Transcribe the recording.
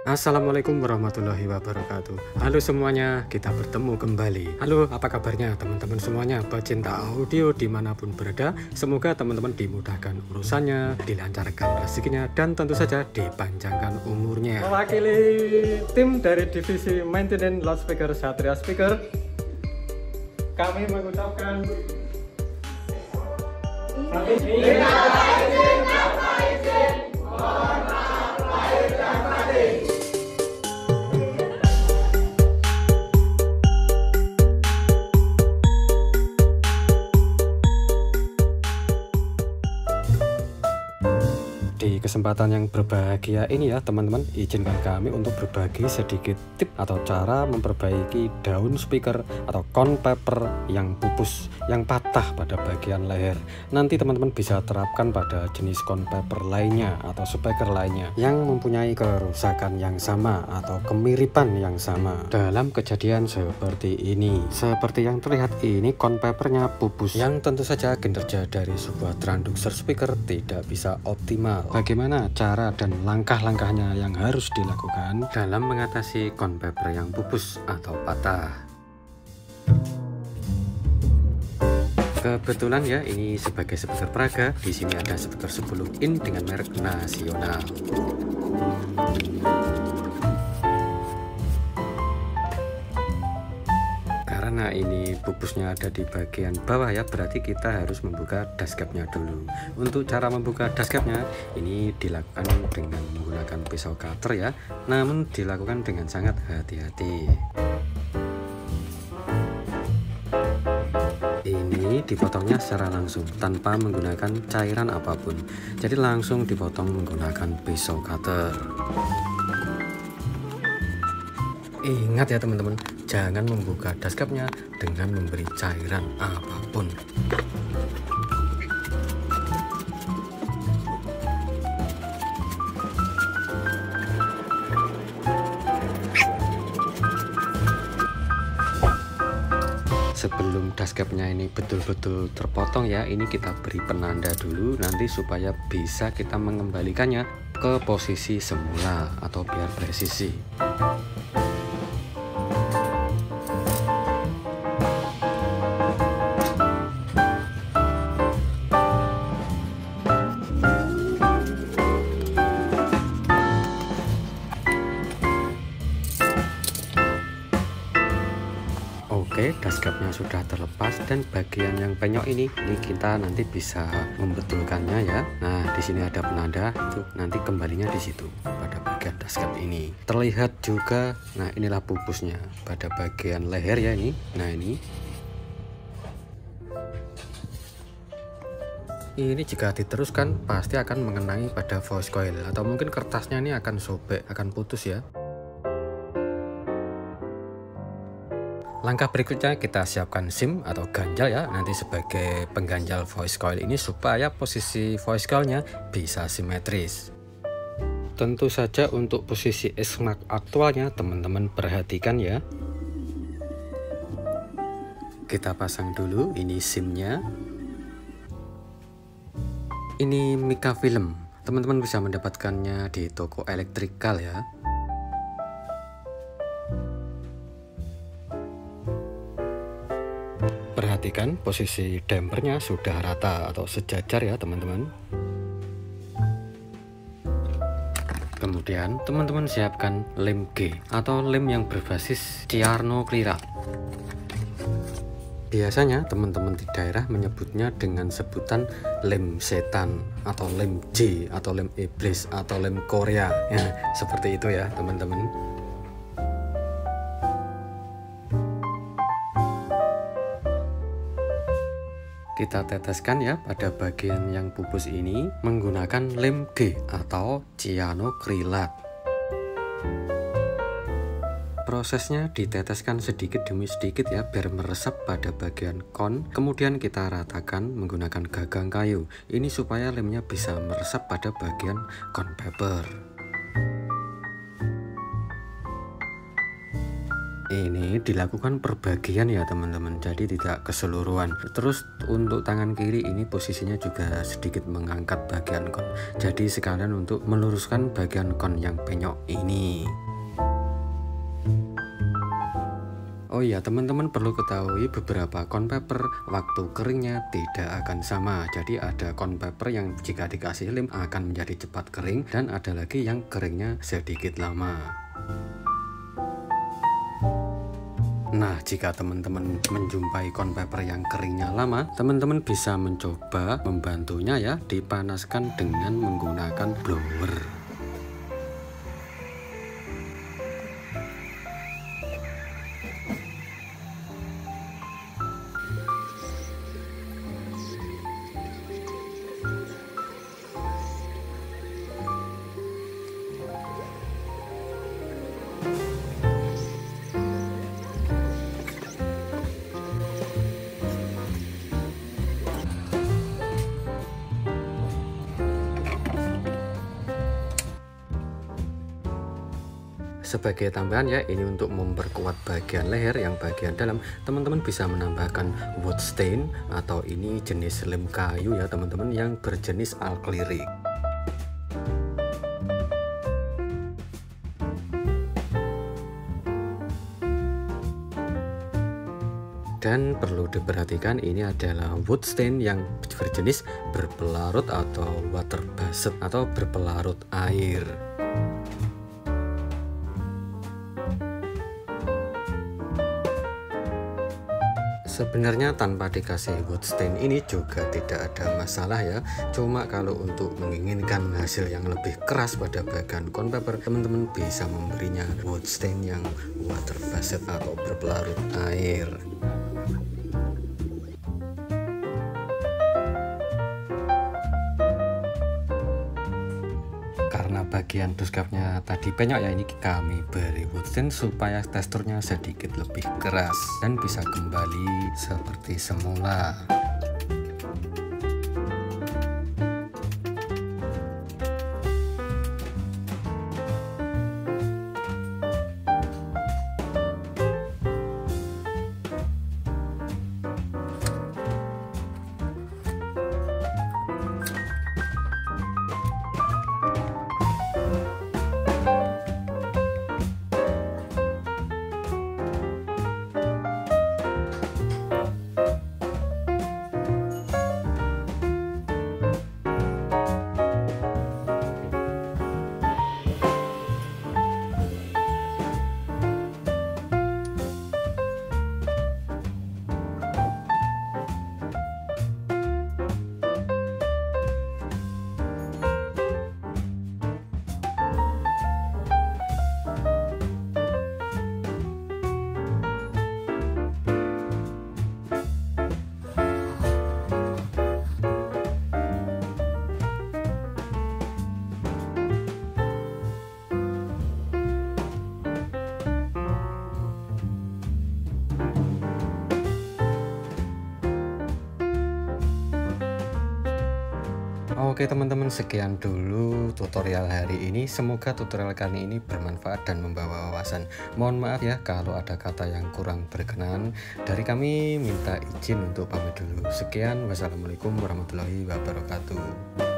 Assalamualaikum warahmatullahi wabarakatuh. Halo semuanya, kita bertemu kembali. Halo, apa kabarnya teman-teman semuanya, pecinta audio dimanapun berada. Semoga teman-teman dimudahkan urusannya, dilancarkan rezekinya, dan tentu saja dipanjangkan umurnya. Mewakili tim dari divisi maintenance loudspeaker Satria Speaker, kami mengucapkan di kesempatan yang berbahagia ini ya teman-teman, izinkan kami untuk berbagi sedikit tip atau cara memperbaiki daun speaker atau con paper yang pupus, yang patah pada bagian leher. Nanti teman-teman bisa terapkan pada jenis con paper lainnya atau speaker lainnya yang mempunyai kerusakan yang sama atau kemiripan yang sama. Dalam kejadian seperti ini, seperti yang terlihat ini con papernya pupus, yang tentu saja kinerja dari sebuah transducer speaker tidak bisa optimal. Bagaimana cara dan langkah-langkahnya yang harus dilakukan dalam mengatasi con paper yang pupus atau patah? Kebetulan ya, ini sebagai speaker Praga, di sini ada speaker 10 in dengan merek nasional. Karena ini pupusnya ada di bagian bawah ya, berarti kita harus membuka dashcapnya dulu. Untuk cara membuka dashcapnya ini dilakukan dengan menggunakan pisau cutter ya, namun dilakukan dengan sangat hati-hati. Ini dipotongnya secara langsung tanpa menggunakan cairan apapun, jadi langsung dipotong menggunakan pisau cutter. Ingat ya teman-teman, jangan membuka dashcapnya dengan memberi cairan apapun. Sebelum dashcapnya ini betul-betul terpotong ya, ini kita beri penanda dulu nanti supaya bisa kita mengembalikannya ke posisi semula atau biar presisi. Oke, dashcapnya sudah terlepas dan bagian yang penyok ini kita nanti bisa membetulkannya ya. Nah, di sini ada penanda, itu nanti kembalinya di situ pada bagian dashcap ini. Terlihat juga, nah inilah pupusnya pada bagian leher ya ini. Nah ini jika diteruskan pasti akan mengenai pada voice coil atau mungkin kertasnya ini akan sobek, akan putus ya. Langkah berikutnya kita siapkan SIM atau ganjal ya, nanti sebagai pengganjal voice coil ini supaya posisi voice coilnya bisa simetris. Tentu saja untuk posisi esmak aktualnya teman-teman perhatikan ya. Kita pasang dulu ini SIM-nya. Ini mica film, teman-teman bisa mendapatkannya di toko elektrikal ya. Perhatikan posisi dampernya sudah rata atau sejajar ya teman-teman. Kemudian teman-teman siapkan lem G atau lem yang berbasis cyanocrylat. Biasanya teman-teman di daerah menyebutnya dengan sebutan lem setan atau lem J atau lem iblis atau lem Korea ya, seperti itu ya teman-teman. Kita teteskan ya pada bagian yang pupus ini menggunakan lem G atau cyanocrylat. Prosesnya diteteskan sedikit demi sedikit ya biar meresap pada bagian kon, kemudian kita ratakan menggunakan gagang kayu ini supaya lemnya bisa meresap pada bagian con paper. Ini dilakukan perbagian ya teman-teman, jadi tidak keseluruhan. Terus untuk tangan kiri ini posisinya juga sedikit mengangkat bagian kon, jadi sekalian untuk meluruskan bagian kon yang penyok ini. Oh iya, teman-teman perlu ketahui beberapa kon paper waktu keringnya tidak akan sama. Jadi ada kon paper yang jika dikasih lem akan menjadi cepat kering, dan ada lagi yang keringnya sedikit lama. Nah, jika teman-teman menjumpai kon paper yang keringnya lama, teman-teman bisa mencoba membantunya ya, dipanaskan dengan menggunakan blower. Sebagai tambahan ya, ini untuk memperkuat bagian leher yang bagian dalam, teman-teman bisa menambahkan wood stain atau ini jenis lem kayu ya teman-teman, yang berjenis alklirik. Dan perlu diperhatikan, ini adalah wood stain yang berjenis berpelarut atau water based atau berpelarut air. Sebenarnya tanpa dikasih wood stain ini juga tidak ada masalah ya. Cuma kalau untuk menginginkan hasil yang lebih keras pada bagian kon paper, teman-teman bisa memberinya wood stain yang water based atau berpelarut air. Karena bagian duscapnya tadi penyok ya, ini kami beri wood stain supaya teksturnya sedikit lebih keras dan bisa kembali seperti semula. Oke teman-teman, sekian dulu tutorial hari ini. Semoga tutorial kali ini bermanfaat dan membawa wawasan. Mohon maaf ya kalau ada kata yang kurang berkenan. Dari kami minta izin untuk pamit dulu. Sekian, wassalamualaikum warahmatullahi wabarakatuh.